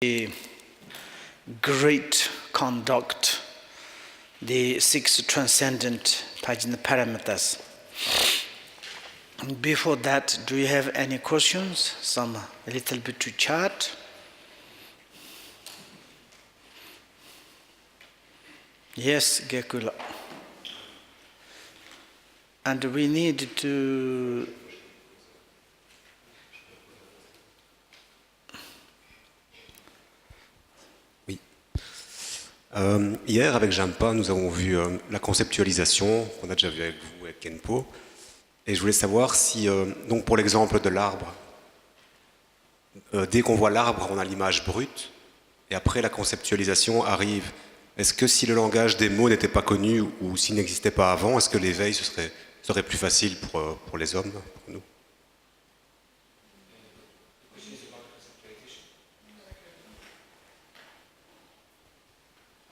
The great conduct, the six transcendent paramatas. Before that, do you have any questions? Some a little bit to chat. Yes, Gekula. And we need to hier, avec Jampa, nous avons vu la conceptualisation qu'on a déjà vu avec vous, avec Genpo. Et je voulais savoir si, donc pour l'exemple de l'arbre, dès qu'on voit l'arbre, on a l'image brute, et après la conceptualisation arrive. Est-ce que si le langage des mots n'était pas connu ou s'il n'existait pas avant, est-ce que l'éveil serait plus facile pour les hommes, pour nous?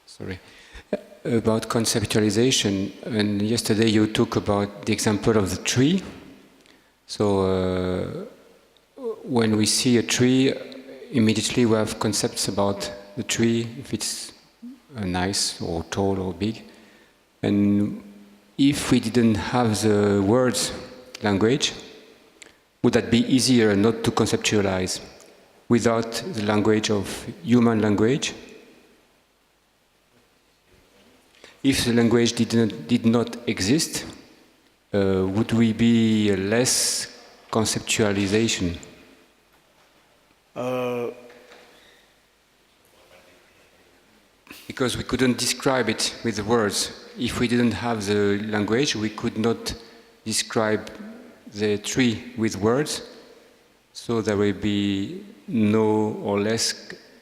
Sorry. About conceptualization, and yesterday you talk about the example of the tree. So when we see a tree, immediately we have concepts about the tree, if it's nice or tall or big. And if we didn't have the words language, would that be easier not to conceptualize without the language of human language? If the language did not exist, would we be less conceptualization? Because we couldn't describe it with the words. If we didn't have the language, we could not describe the tree with words, so there will be no or less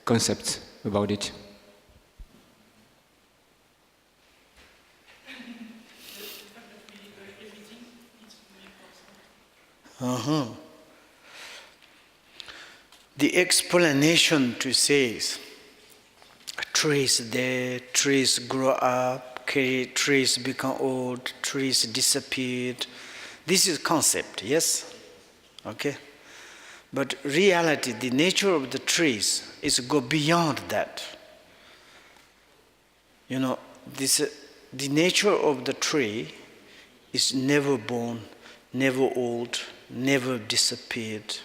concepts about it. The explanation to say trees dead, trees grow up, trees become old, trees disappeared. This is concept, yes? Okay? But reality, the nature of the trees is go beyond that. You know, the nature of the tree is never born, never old, never disappeared.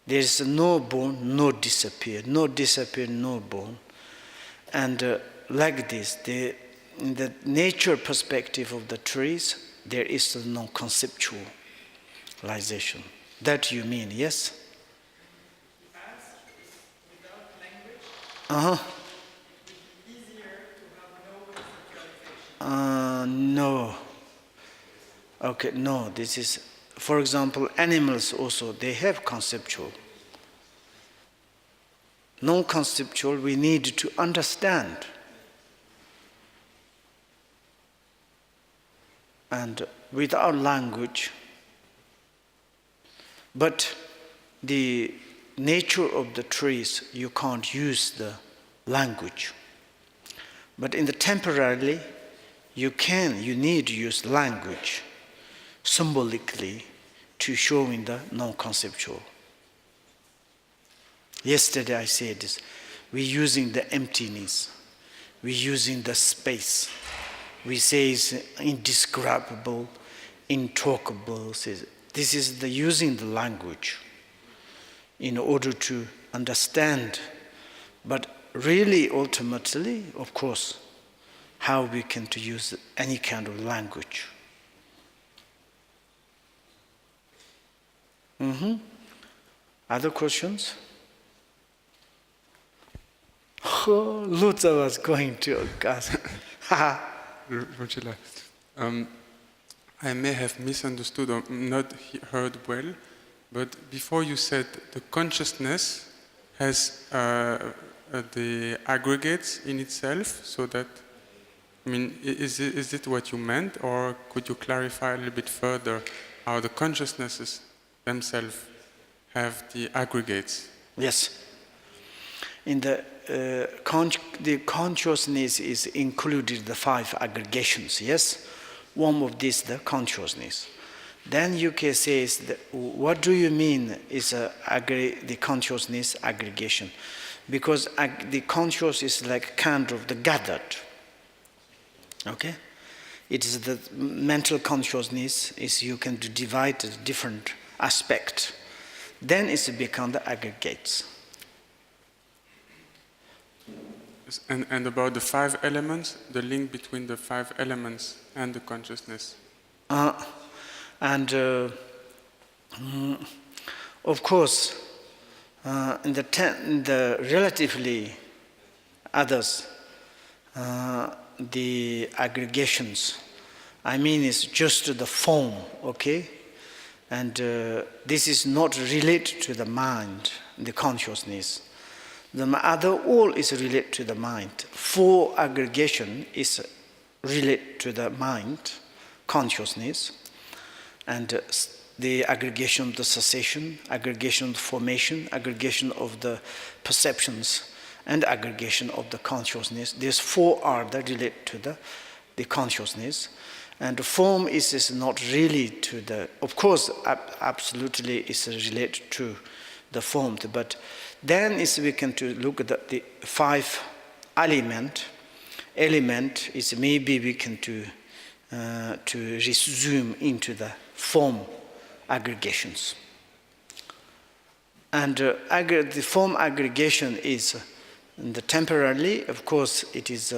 There is no born, no disappeared, no disappeared, no born. And like this, in the nature perspective of the trees, there is no conceptualization. That you mean, yes? No. Okay, no, this is, for example, animals also, they have conceptual. Non-conceptual, we need to understand. And without language, but the nature of the trees, you can't use the language. But in the temporarily, you need to use language symbolically to show in the non-conceptual. Yesterday I said this, we're using the emptiness, we're using the space. We say it's indescribable, intalkable. This is the using the language in order to understand. But really, ultimately, of course, how we can to use any kind of language. Other questions? Oh, Luther was going to ask. I may have misunderstood or not heard well, but before you said the consciousness has the aggregates in itself, so that, I mean, is it what you meant, or could you clarify a little bit further how the consciousnesses themselves have the aggregates? Yes. In the consciousness is included the 5 aggregations, yes? One of these, the consciousness. Then you can say, what do you mean is the consciousness aggregation? because the conscious is like kind of the gathered. Okay? It is the mental consciousness is you can divide it different aspects. Then it's become the aggregates. And about the 5 elements, the link between the 5 elements and the consciousness. Of course, in the relatively others, the aggregations, I mean, it's just the form, okay? And this is not related to the mind, the consciousness. The other all is related to the mind. 4 aggregation is related to the mind, consciousness, and the aggregation of the cessation, aggregation of the formation, aggregation of the perceptions, and aggregation of the consciousness. These 4 are that relate to the consciousness. And the form is not really to the, of course, absolutely is related to the form, but then is we can to look at the 5 element is maybe we can to resume into the form aggregations. And the form aggregation is temporarily, of course, it is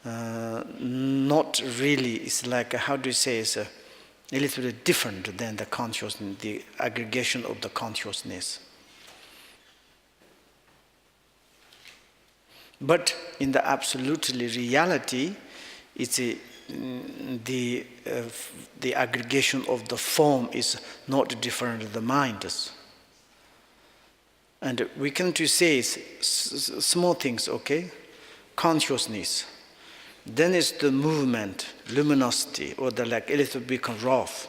not really, it's like, how do you say, it's a little bit different than the consciousness, the aggregation of the consciousness. But in the absolutely reality, it's the aggregation of the form is not different than the mind is. And we can to say small things, okay? Consciousness. Then is the movement, luminosity, or the like a little bit rough.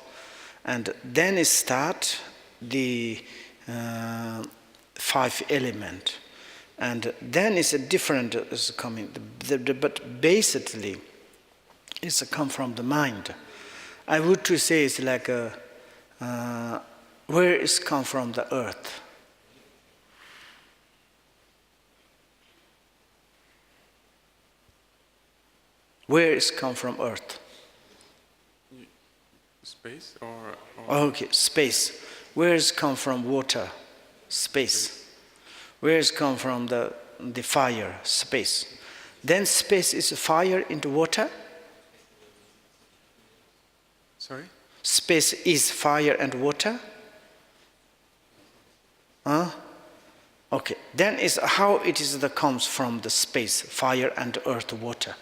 And then it start the 5 element. And then it's a different is coming, but basically it's come from the mind. I would to say it's like where it's come from the earth. Where it's come from earth? Space or? Okay, space. Where it's come from water? Space. Where it's come from the fire? Space. Then space is fire into water? Sorry? Space is fire and water? Huh? Okay. Then is how it is that comes from the space, fire and earth, water.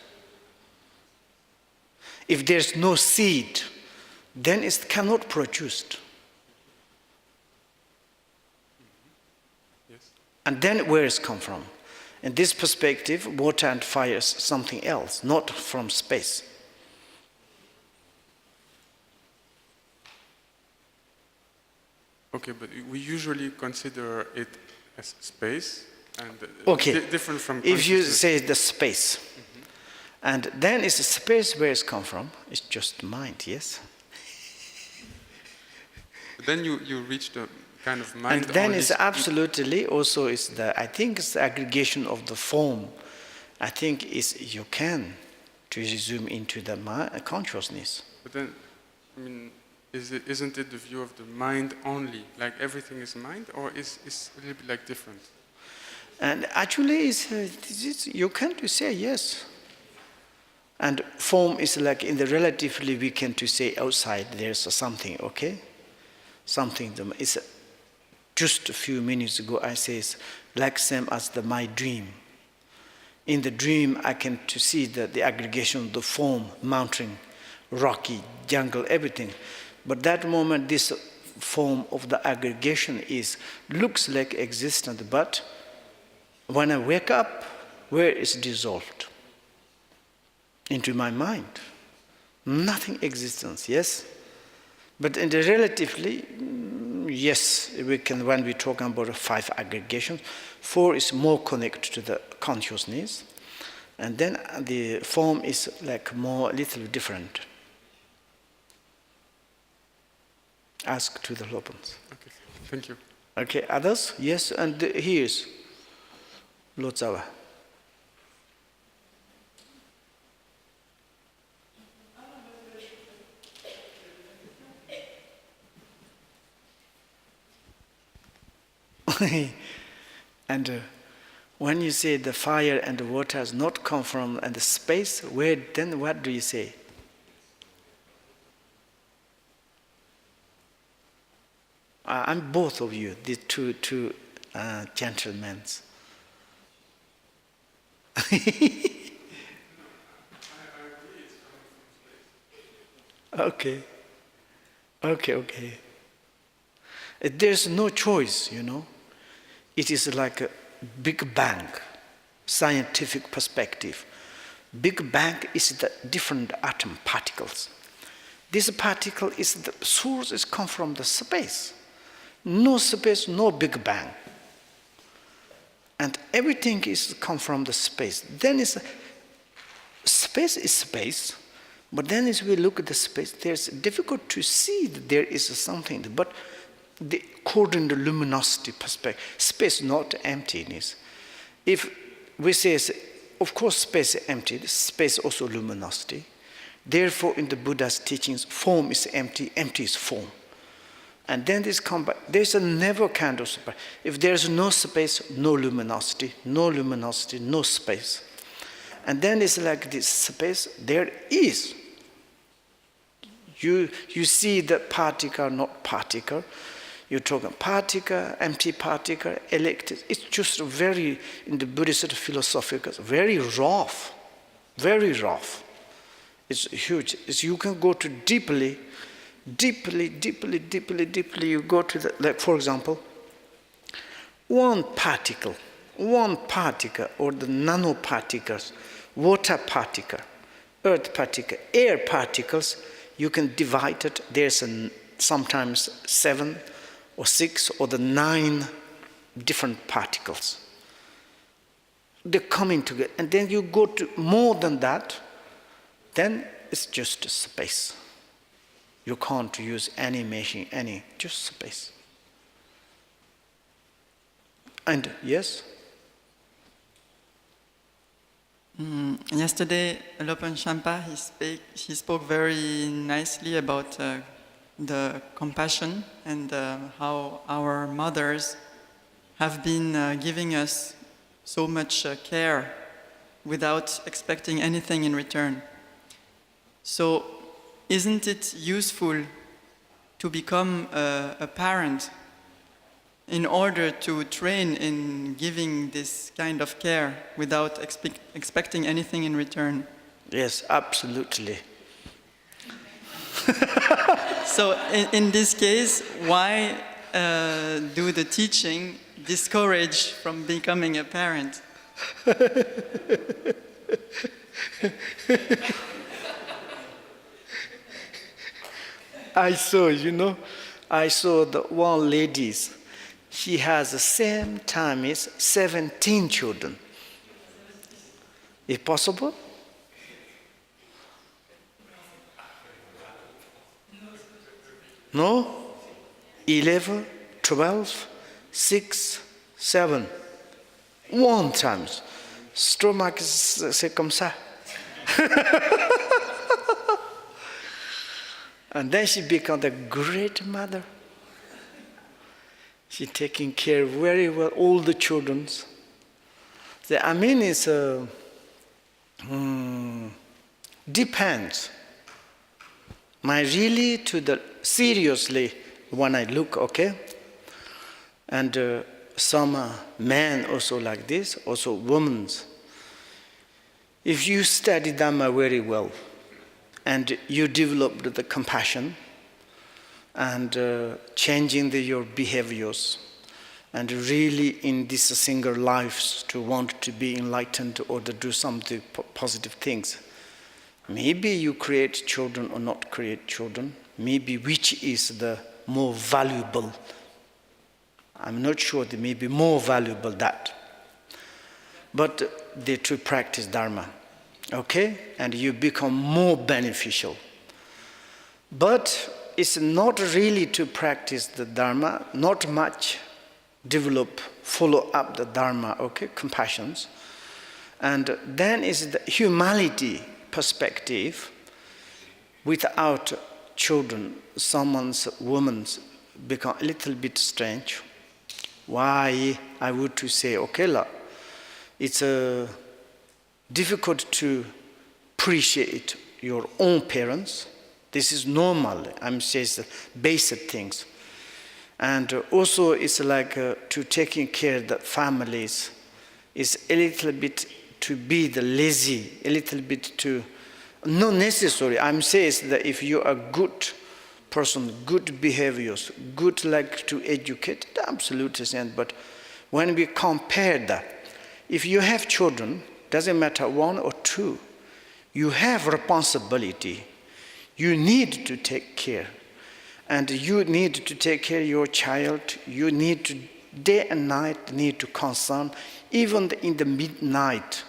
If there's no seed, then it cannot produce. Yes. And then where it's come from? In this perspective, water and fire is something else, not from space. Okay, but we usually consider it as space and okay. Different from if you say the space, and then it's a space where it's come from, it's just mind, yes? But then you reach the kind of mind. And then it's absolutely also is the, I think it's the aggregation of the form. I think is you can to resume into the consciousness. But then, I mean, isn't it the view of the mind only? Like everything is mind, or is a little bit like different? And actually, you can to say yes. And form is like in the relatively we can to say outside there's something, okay? Something is just a few minutes ago I says like same as my dream. In the dream I can to see the aggregation of the form, mountain, rocky, jungle, everything. But that moment this form of the aggregation looks like existent, but when I wake up, where is dissolved? Into my mind. Nothing existence, yes? But in the relatively, yes, we can, when we talk about 5 aggregations, 4 is more connected to the consciousness, and then the form is like more, little different. Ask to the Lopens. Okay, thank you. Okay, others? Yes, and here's. Lotsawa. And when you say the fire and the water has not come from and the space, where then what do you say? I'm both of you, the two gentlemen. Okay. There's no choice, you know. It is like a Big Bang, scientific perspective. Big Bang is the different atom particles. This particle is the source is come from the space. No space, no Big Bang. And everything is come from the space. Then space is space, but then as we look at the space, there's difficult to see that there is something. But according to luminosity perspective, space not emptiness. If we say, of course, space is empty, space also luminosity. Therefore, in the Buddha's teachings, form is empty, empty is form. And then this comes back. There's a never kind of space. If there's no space, no luminosity, no space. And then it's like this space, there is. You see the particle, not particle. You're talking particle, empty particle, electric. It's just very, in the Buddhist philosophical, very rough. Very rough. It's huge. You can go to deeply, you go to the, like for example, one particle, or the nanoparticles, water particle, earth particle, air particles, you can divide it. There's sometimes 7 or 6 or the 9 different particles. They're coming together. And then you go to more than that, then it's just space. You can't use any machine, just space. And yes? Yesterday, Lopen Shampa, he spoke very nicely about the compassion and how our mothers have been giving us so much care without expecting anything in return. So, isn't it useful to become a parent in order to train in giving this kind of care without expecting anything in return? Yes, absolutely. So in this case, why do the teaching discourage from becoming a parent? I saw the one lady, she has the same time as 17 children. Is it possible? No? 11, 12, 6, 7. One time. Stomach, c'est comme ça. And then she became a great mother. She taking care very well all the children. I mean, it's depends. Really to the seriously when I look, okay, and some men also like this, also women. If you study Dhamma very well, and you developed the compassion and changing your behaviors and really in this single life to want to be enlightened or to do something positive things. Maybe you create children or not create children. Maybe which is the more valuable. I'm not sure they may be more valuable that. But they to practice Dharma. Okay? And you become more beneficial. But it's not really to practice the Dharma, not much. develop, follow up the Dharma, okay, compassions. And then is the humanity perspective. Without children, woman's become a little bit strange. Why I would to say, okay, it's difficult to appreciate your own parents. This is normal. I'm saying basic things. And also it's like to taking care of the families is a little bit to be the lazy, a little bit to, not necessary. I'm saying that if you are good person, good behaviors, good like to educate, absolutely sense. But when we compare that, if you have children, doesn't matter one or two, you have responsibility. You need to take care. And you need to take care of your child. You need to, day and night, need to concern, even in the midnight.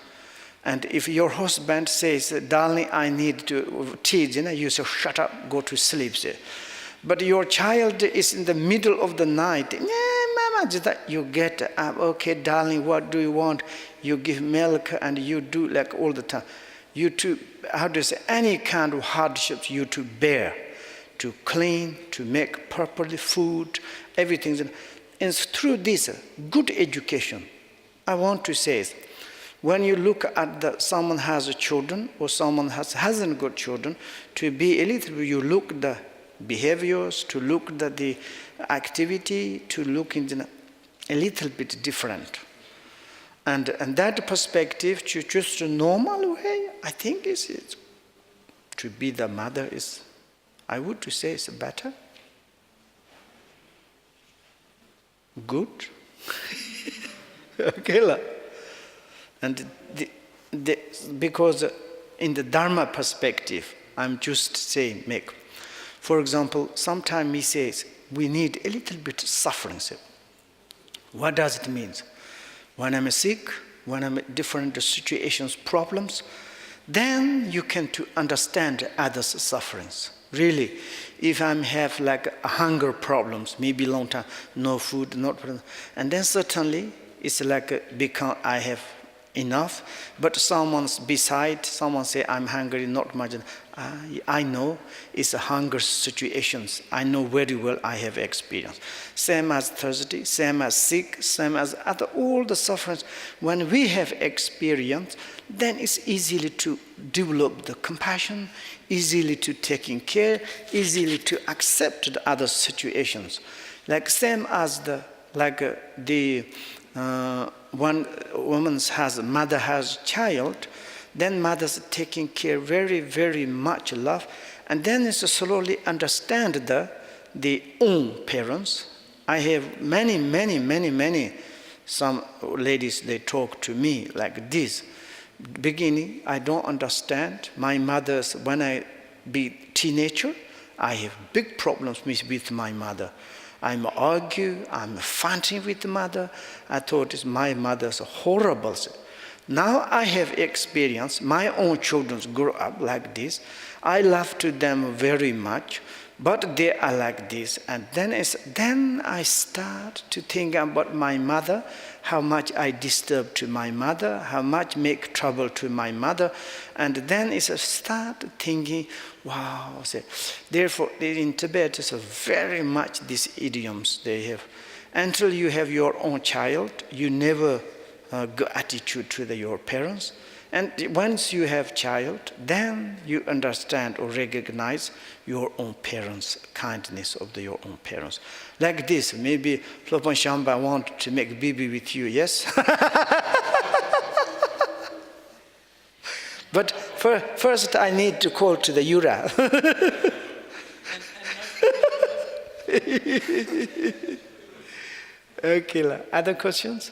And if your husband says, darling, I need to teach, you say, shut up, go to sleep. But your child is in the middle of the night. Mama, you get up, okay, darling, what do you want? You give milk and you do like all the time. You to, how do you say, any kind of hardships you to bear, to clean, to make properly food, everything. And through this good education, I want to say, when you look at someone has children or someone hasn't got children, to be a little bit, you look the behaviors, to look at the activity, to look in a little bit different. And that perspective, to just a normal way, I think is to be the mother is, I would to say, is better. Good. Okay. And because in the Dharma perspective, I'm just saying, for example, sometimes he says, we need a little bit of suffering. What does it mean? When I'm sick, when I'm in different situations, problems, then you can to understand others' sufferings. Really, if I have like hunger problems, maybe long time, no food, and then certainly it's like become I have enough, but someone's beside, someone say I'm hungry, not much. I know it's a hunger situations. I know very well, I have experience. Same as thirsty, same as sick, same as other, all the sufferings. When we have experience, then it's easily to develop the compassion, easily to taking care, easily to accept the other situations. Like same as one mother has child, then mother's taking care very, very much love, and then it's slowly understand the own parents. I have many, some ladies, they talk to me like this. Beginning, I don't understand. My mother's, when I be teenager, I have big problems with my mother. I'm argue, I'm fighting with the mother. I thought my mother's horrible. Now I have experience, my own children grow up like this. I love to them very much, but they are like this. And then I start to think about my mother, how much I disturb to my mother, how much make trouble to my mother. And then it's a start thinking, wow. Therefore, in Tibet, it's very much these idioms they have. Until you have your own child, you never good attitude to your parents. And once you have child, then you understand or recognize your own parents, kindness of your own parents. Like this, maybe Flopan Shamba want to make baby with you, yes? But first I need to call to the Yura. Okay, other questions?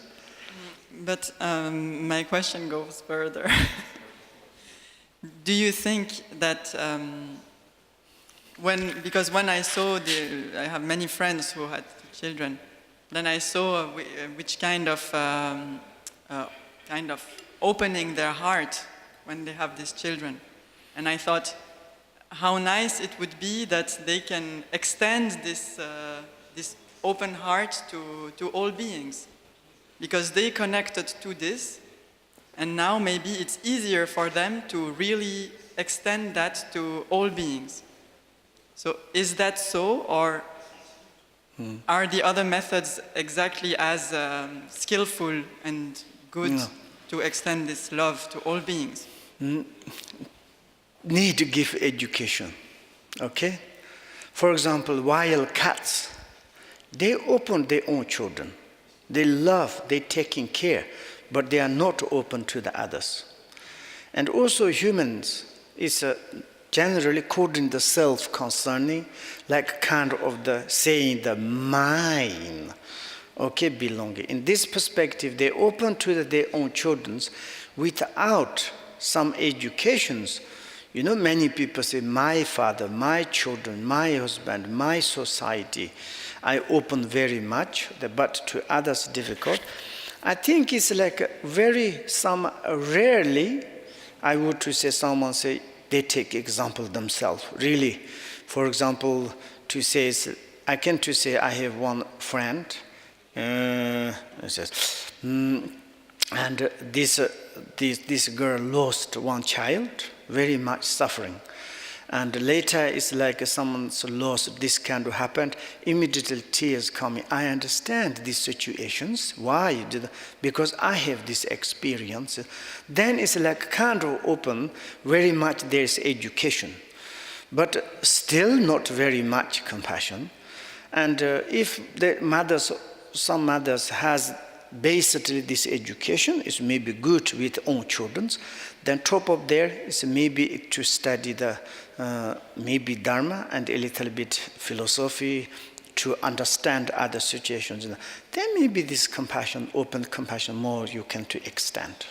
But my question goes further. Do you think that because when I saw I have many friends who had children, then I saw which kind of opening their heart when they have these children, and I thought how nice it would be that they can extend this open heart to all beings, because they connected to this, and now maybe it's easier for them to really extend that to all beings. So is that so, or are the other methods exactly as skillful and good to extend this love to all beings? Need to give education, okay? For example, wild cats, they open their own children. They love, they taking care, but they are not open to the others. And also humans is generally according to self-concerning, like kind of the saying the mine, okay, belonging. In this perspective, they open to their own children without some educations. You know, many people say, my father, my children, my husband, my society. I open very much, but to others difficult. I think it's like rarely, I would to say someone say, they take example themselves, really. For example, to say, I can to say I have one friend, and this girl lost one child, very much suffering. And later it's like someone's lost, this kind of happened, immediately tears coming. I understand these situations. Why? Because I have this experience. Then it's like kind of open, very much there's education, but still not very much compassion. And if some mothers has basically this education is maybe good with own children, then top of there is maybe to study the maybe Dharma and a little bit philosophy to understand other situations. Then maybe this compassion, open compassion more you can to extend.